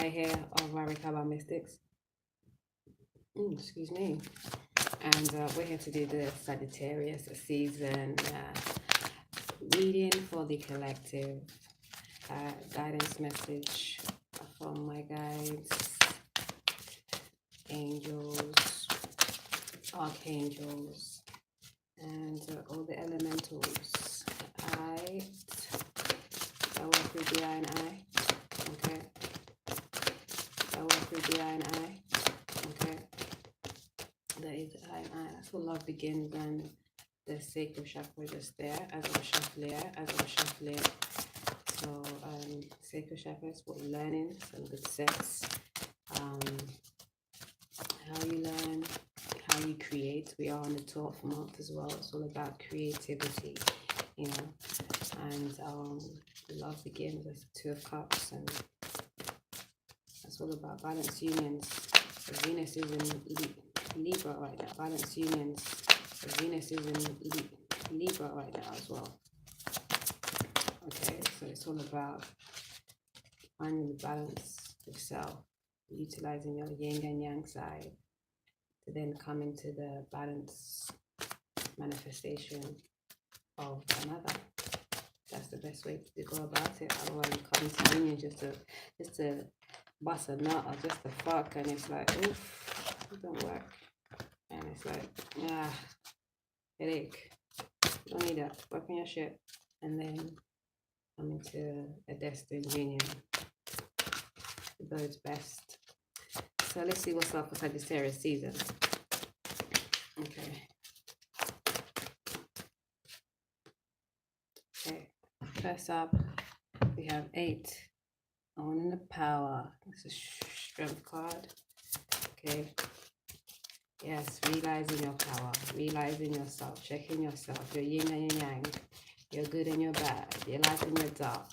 I here of Marikaba Mystics. Excuse me. And we're here to do the Sagittarius season reading for the collective. Guidance message from my guides, angels, archangels, and all the elementals. I work with the I and I. Okay. I work with the I and I. Okay. That is the I and I. That's where love begins, and the sacral chakra just there as I'm shuffling. So sacral chakra is what we're learning, some good sex. How you learn, how you create. We are on the 12th month as well. It's all about creativity, you know. And love begins with the 2 of Cups, and that's all about balanced unions. So Venus is in Libra right now. Balanced unions. So Venus is in Libra right now as well. Okay, so it's all about finding the balance of self, utilizing your yin and yang side to then come into the balance manifestation of another. That's the best way to go about it. Otherwise, you come into union just to bust a nut or just to fuck, and it's like, oof, it don't work. And it's like, headache. Don't need that. Work on your shit, and then come into a destined union. It bodes best. So let's see what's up for Sagittarius season. Okay. First up, we have 8. Owning the power. This is strength card. Okay. Yes, realizing your power, realizing yourself, checking yourself, your yin and your yang, your good and your bad, your light and your dark,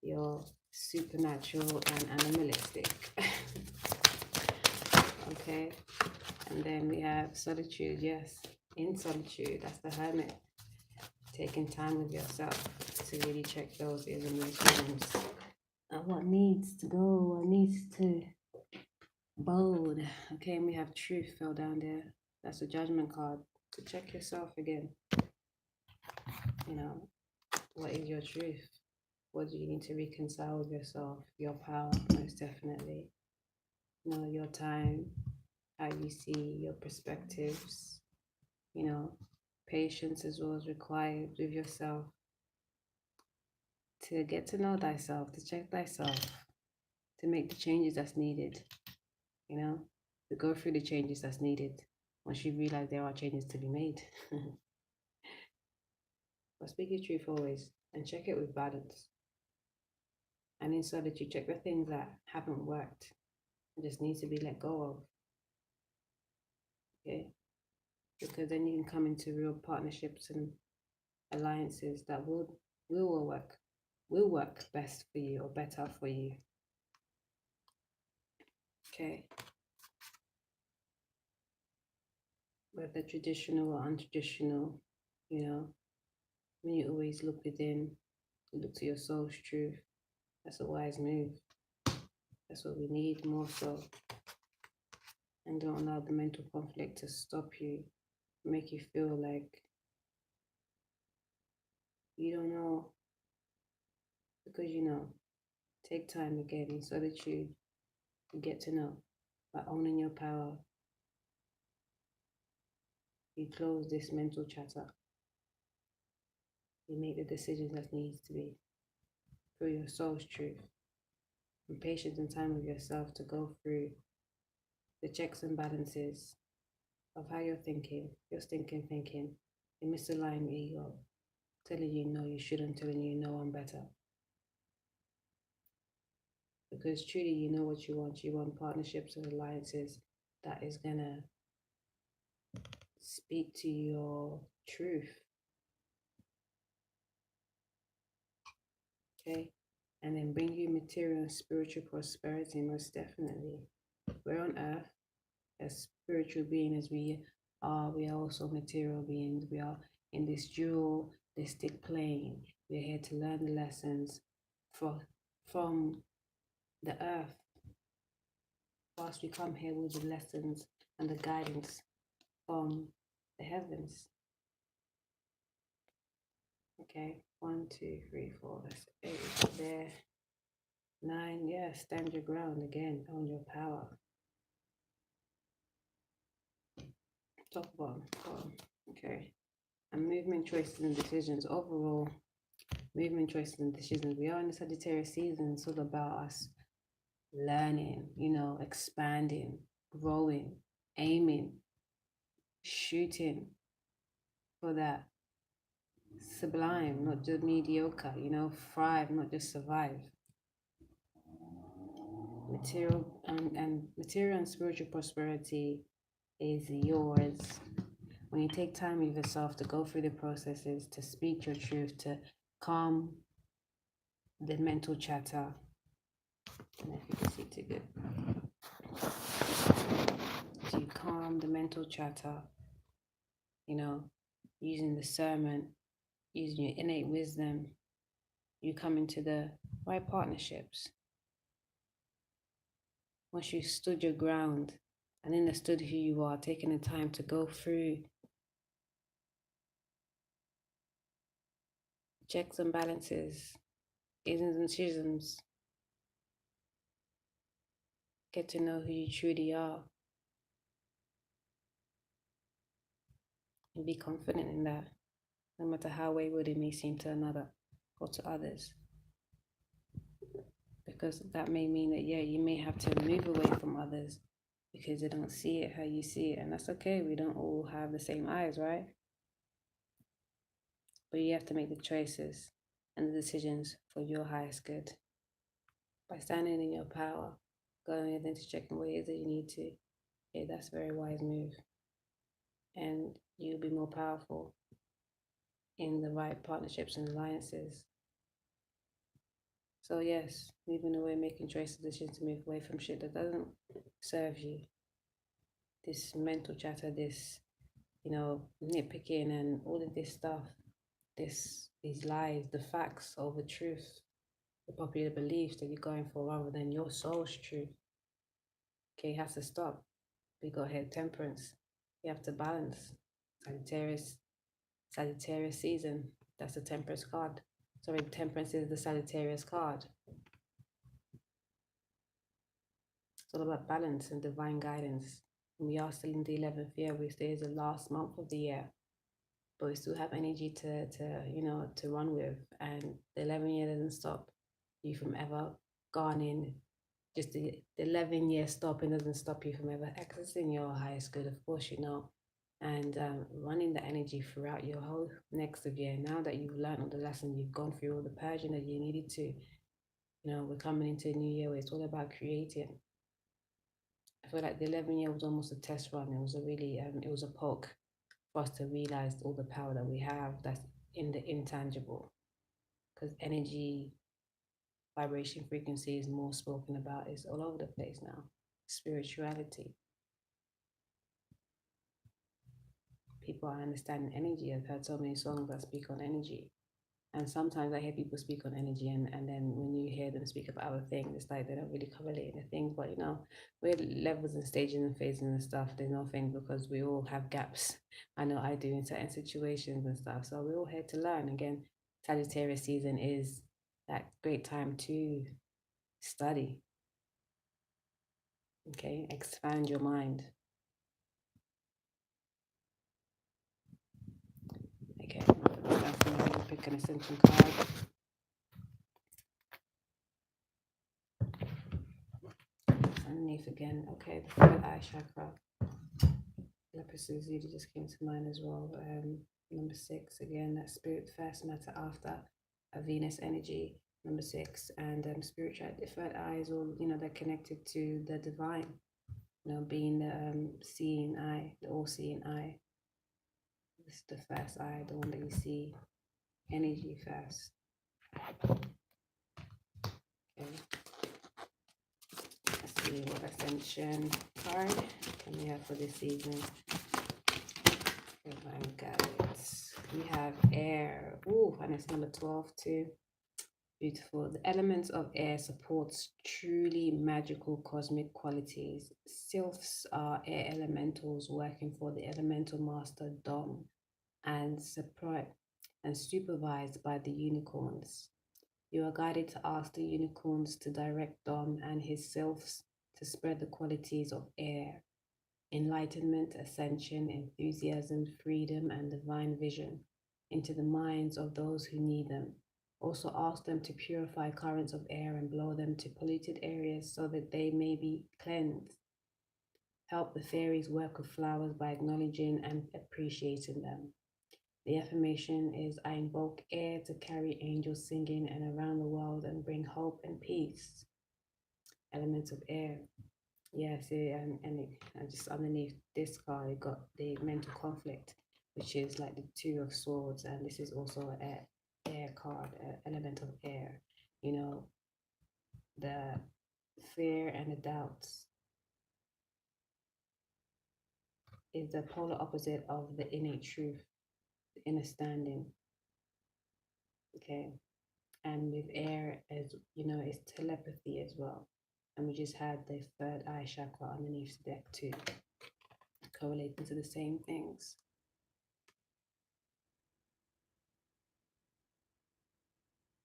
your supernatural and animalistic. Okay. And then we have solitude. Yes, in solitude. That's the hermit. Taking time with yourself to really check those emotions and what needs to go, what needs to bold. Okay, and we have truth fell down there. That's a judgment card to check yourself again. You know, what is your truth? What do you need to reconcile with yourself? Your power, most definitely. You know, your time, how you see your perspectives. You know, patience as well is required with yourself. To get to know thyself, to check thyself, to make the changes that's needed, you know, to go through the changes that's needed once you realize there are changes to be made. But speak your truth always and check it with balance. And in solitude, check the things that haven't worked and just need to be let go of. Okay? Because then you can come into real partnerships and alliances that will work best for you or better for you. Okay. Whether traditional or untraditional, you know, when you always look within, you look to your soul's truth. That's a wise move. That's what we need more so. And don't allow the mental conflict to stop you, make you feel like you don't know. Because you know, take time again in solitude to get to know. By owning your power, you close this mental chatter. You make the decisions that needs to be through your soul's truth. And patience and time with yourself to go through the checks and balances of how you're thinking, your stinking thinking, your misaligned ego, telling you no, you shouldn't, telling you no, I'm better. Because truly, you know what you want. You want partnerships and alliances that is gonna speak to your truth. Okay? And then bring you material and spiritual prosperity, most definitely. We're on earth as spiritual beings as we are also material beings. We are in this dualistic plane. We're here to learn the lessons from the earth, whilst we come here with the lessons and the guidance from the heavens. Okay, 1, 2, 3, 4, that's 8 there. 9, yeah, stand your ground again on your power. Top bottom. Okay. And movement, choices, and decisions. Overall, movement, choices, and decisions. We are in the Sagittarius season. It's all about us learning, expanding, growing, aiming, shooting for that sublime, not just mediocre, thrive, not just survive. Material and material and spiritual prosperity is yours when you take time with yourself to go through the processes, to speak your truth, to calm the mental chatter. And if you can see too good, to calm the mental chatter, using discernment, using your innate wisdom, you come into the right partnerships. Once you stood your ground and understood who you are, taking the time to go through checks and balances, isms and schisms, get to know who you truly are, and be confident in that, no matter how wayward it may seem to another or to others. Because that may mean that, you may have to move away from others because they don't see it how you see it, and that's okay. We don't all have the same eyes, right? But you have to make the choices and the decisions for your highest good. By standing in your power, going within to checking what it is that you need to, that's a very wise move. And you'll be more powerful in the right partnerships and alliances. So yes, moving away, making choices, decisions to move away from shit that doesn't serve you. This mental chatter, this, nitpicking and all of this stuff, these lies, the facts over truth, the popular beliefs that you're going for rather than your soul's truth. Okay, it has to stop. We got here temperance. You have to balance. Sagittarius season. That's the temperance card. Sorry, temperance is the Sagittarius card. It's all about balance and divine guidance. And we are still in the 11th year, which is the last month of the year. But we still have energy to run with. And the 11th year doesn't stop you from ever garnering. Just the 11-year stopping doesn't stop you from ever accessing your highest good, of course, and running the energy throughout your whole next of year. Now that you've learned all the lessons, you've gone through all the purging that you needed to, we're coming into a new year where it's all about creating. I feel like the 11th year was almost a test run. It was a really, it was a poke for us to realize all the power that we have that's in the intangible. Because energy, vibration, frequency is more spoken about. It's all over the place now. Spirituality. People are understanding energy. I've heard so many songs that speak on energy. And sometimes I hear people speak on energy, and then when you hear them speak about other things, it's like they don't really correlate the things. But we're levels and stages and phases and stuff. There's nothing, because we all have gaps. I know I do in certain situations and stuff. So we're all here to learn. Again, Sagittarius season is that great time to study. Okay, expand your mind. Okay, I'm pick an ascension card. Underneath again, okay, the third eye chakra. Lapis lazuli just came to mind as well. Number 6, again, that spirit first, matter after, a Venus energy. Number 6, and spiritual. The third eye is all, they're connected to the divine. Being the seeing eye, the all-seeing eye. This is the first eye, the one that you see energy first. Okay. Let's see what ascension card can we have for this season. Divine guidance. We have air. Ooh, and it's number 12 too. Beautiful. The element of air supports truly magical cosmic qualities. Sylphs are air elementals working for the elemental master Dom and and supervised by the unicorns. You are guided to ask the unicorns to direct Dom and his sylphs to spread the qualities of air, enlightenment, ascension, enthusiasm, freedom, and divine vision into the minds of those who need them. Also, ask them to purify currents of air and blow them to polluted areas so that they may be cleansed. Help the fairies work with flowers by acknowledging and appreciating them. The affirmation is I invoke air to carry angels singing and around the world and bring hope and peace. Elements of air. Yeah, see, and just underneath this card, it got the mental conflict, which is like the Two of Swords, and this is also an air card, element of air. You know, the fear and the doubts is the polar opposite of the innate truth, the inner standing. Okay, and with air, as you know, it's telepathy as well. And we just had the third eye chakra underneath the deck too, correlating to the same things.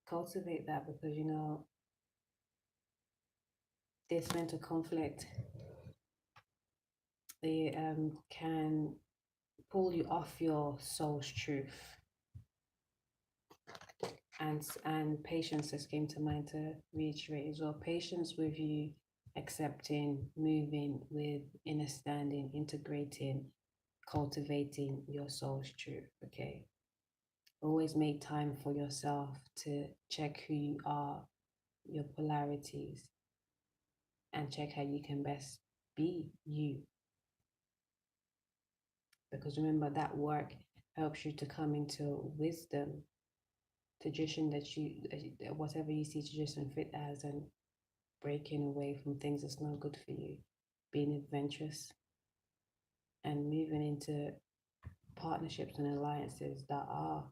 Cultivate that because you know this mental conflict, they can pull you off your soul's truth. And patience just came to mind to reiterate as well. Patience with you accepting, moving with inner standing, integrating, cultivating your soul's truth. Okay. Always make time for yourself to check who you are, your polarities, and check how you can best be you. Because remember, that work helps you to come into wisdom, tradition that you, whatever you see tradition fit as, and breaking away from things that's not good for you, being adventurous, and moving into partnerships and alliances that are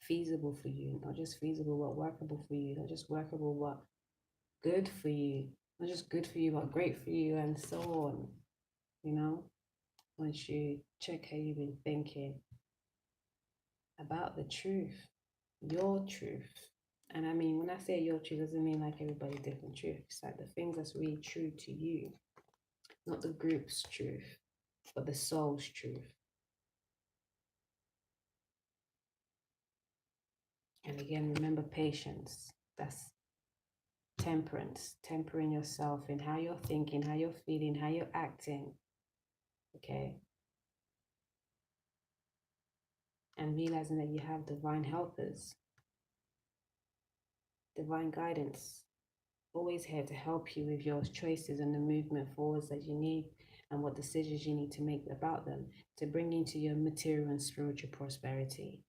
feasible for you, not just feasible but workable for you, not just workable but good for you, not just good for you but great for you, and so on. You know, once you check how you've been thinking about the truth, your truth. And I mean, when I say your truth, doesn't mean like everybody's different truth. It's like the things that's really true to you, not the group's truth, but the soul's truth. And again, remember patience. That's temperance, tempering yourself in how you're thinking, how you're feeling, how you're acting. Okay. And realizing that you have divine helpers, divine guidance, always here to help you with your choices and the movement forwards that you need and what decisions you need to make about them to bring into your material and spiritual prosperity.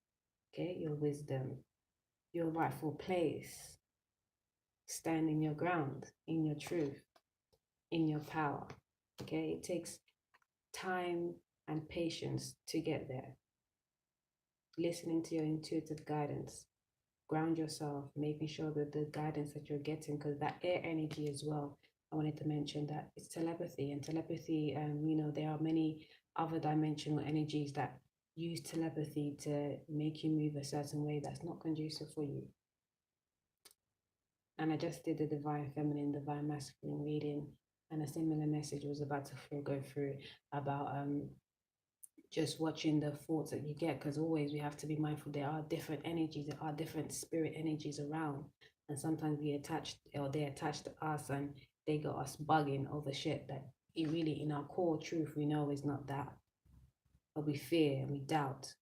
Okay, your wisdom, your rightful place, standing your ground in your truth, in your power. Okay, it takes time and patience to get there. Listening to your intuitive guidance, ground yourself, making sure that the guidance that you're getting, because that air energy as well, I wanted to mention that it's telepathy, and telepathy, you know, there are many other dimensional energies that use telepathy to make you move a certain way that's not conducive for you. And I just did the divine feminine, divine masculine reading, and a similar message was about to go through about just watching the thoughts that you get, because always we have to be mindful there are different energies, there are different spirit energies around, and sometimes we attach, or they attach to us, and they got us bugging over shit that it really in our core truth we know is not that, but we fear and we doubt.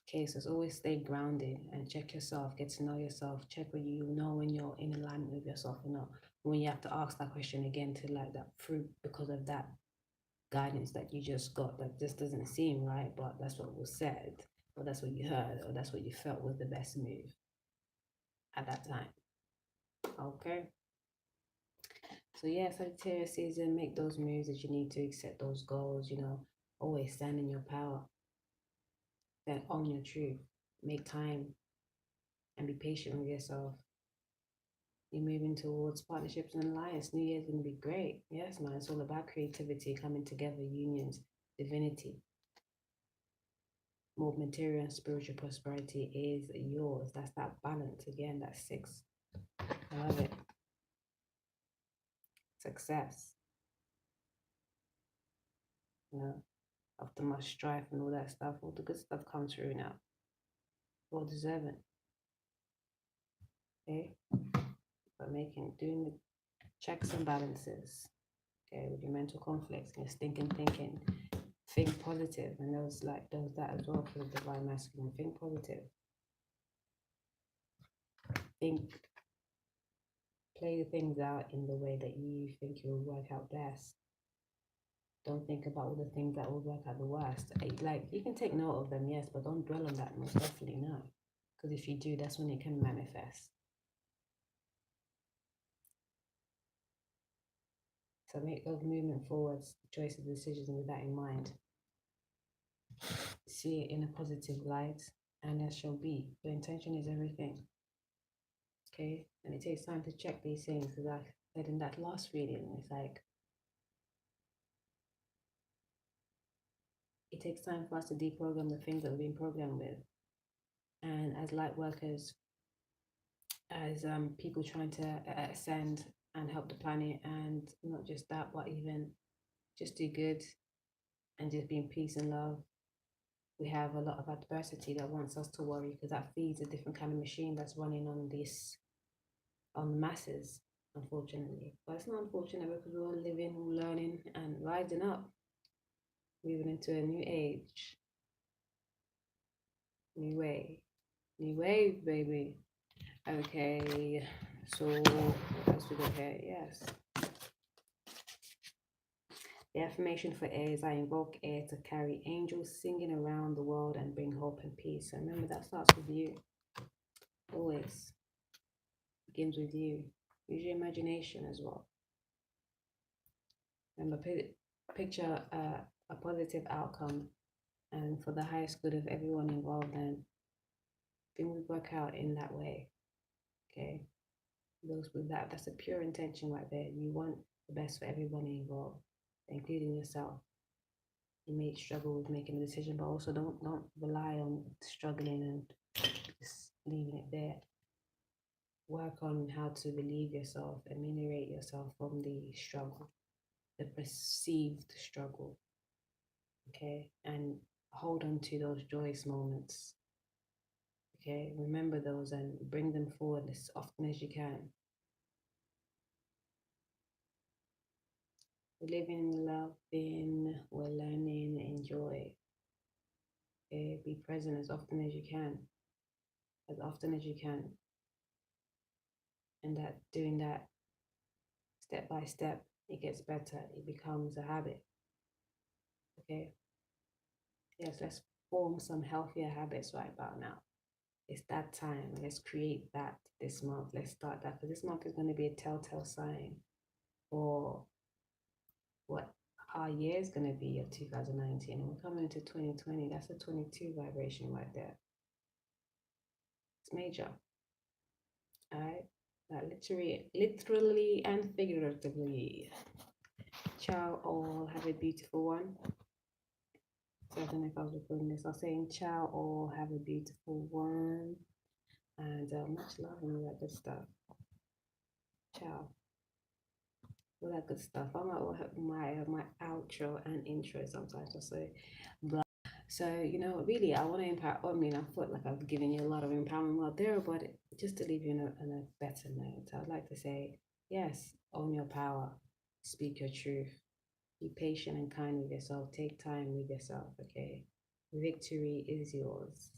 Okay, so it's always stay grounded and check yourself, get to know yourself, check what you know when you're in alignment with yourself or not, when you have to ask that question again to like that through, because of that guidance that you just got that just doesn't seem right, but that's what was said, or that's what you heard, or that's what you felt was the best move at that time. Okay. So yeah, Sagittarius season, make those moves that you need to, set those goals, you know, always stand in your power, then own your truth, make time and be patient with yourself. You're moving towards partnerships and alliance. New Year's going to be great. Yes, man. It's all about creativity, coming together, unions, divinity. More material and spiritual prosperity is yours. That's that balance. Again, that's 6. I love it. Success. You know, after much strife and all that stuff, all the good stuff comes through now. Well deserving. Okay? But doing the checks and balances. Okay, with your mental conflicts and your stinking thinking. Think positive, and those that as well for the divine masculine. Think positive. Play things out in the way that you think it will work out best. Don't think about all the things that will work out the worst. Like, you can take note of them, yes, but don't dwell on that. Most definitely no, because if you do, that's when it can manifest. So make those movement forwards, choices, decisions with that in mind. See it in a positive light, and as shall be. Your intention is everything. Okay, and it takes time to check these things, because I said in that last reading, it's like it takes time for us to deprogram the things that we've been programmed with. And as light workers, as people trying to ascend and help the planet, and not just that, but even just do good and just be in peace and love, we have a lot of adversity that wants us to worry, because that feeds a different kind of machine that's running on the masses, unfortunately. But it's not unfortunate, because we're all living, learning, and rising up, moving into a new age, new wave, baby. Okay, so what else we got here? Yes. The affirmation for air is I invoke air to carry angels singing around the world and bring hope and peace. So remember, that starts with you. Always begins with you. Use your imagination as well. Remember, picture a positive outcome, and for the highest good of everyone involved, and things will work out in that way. Okay, those with that's a pure intention right there. You want the best for everybody involved, including yourself. You may struggle with making a decision, but also don't rely on struggling and just leaving it there. Work on how to relieve yourself, ameliorate yourself from the struggle, the perceived struggle. Okay, and hold on to those joyous moments. Okay, remember those and bring them forward as often as you can. We're living, loving, we're learning, enjoy. Okay, be present as often as you can. As often as you can. And that doing that step by step, it gets better. It becomes a habit. Okay. Yes, let's form some healthier habits right about now. It's that time. Let's create that this month. Let's start that, because this month is going to be a telltale sign for what our year is going to be of 2019. And we're coming into 2020. That's a 22 vibration right there. It's major. All right. Literally and figuratively. Ciao all. Have a beautiful one. So I don't know if I was recording this. I was saying ciao all. Have a beautiful one. And much love and all that good stuff. Ciao. All that good stuff. I might my outro and intro sometimes. I say blah. So, really, I want to empower. I mean, I felt like I've given you a lot of empowerment out there, but just to leave you on a better note, I'd like to say, yes, own your power, speak your truth, be patient and kind with yourself, take time with yourself, okay? Victory is yours.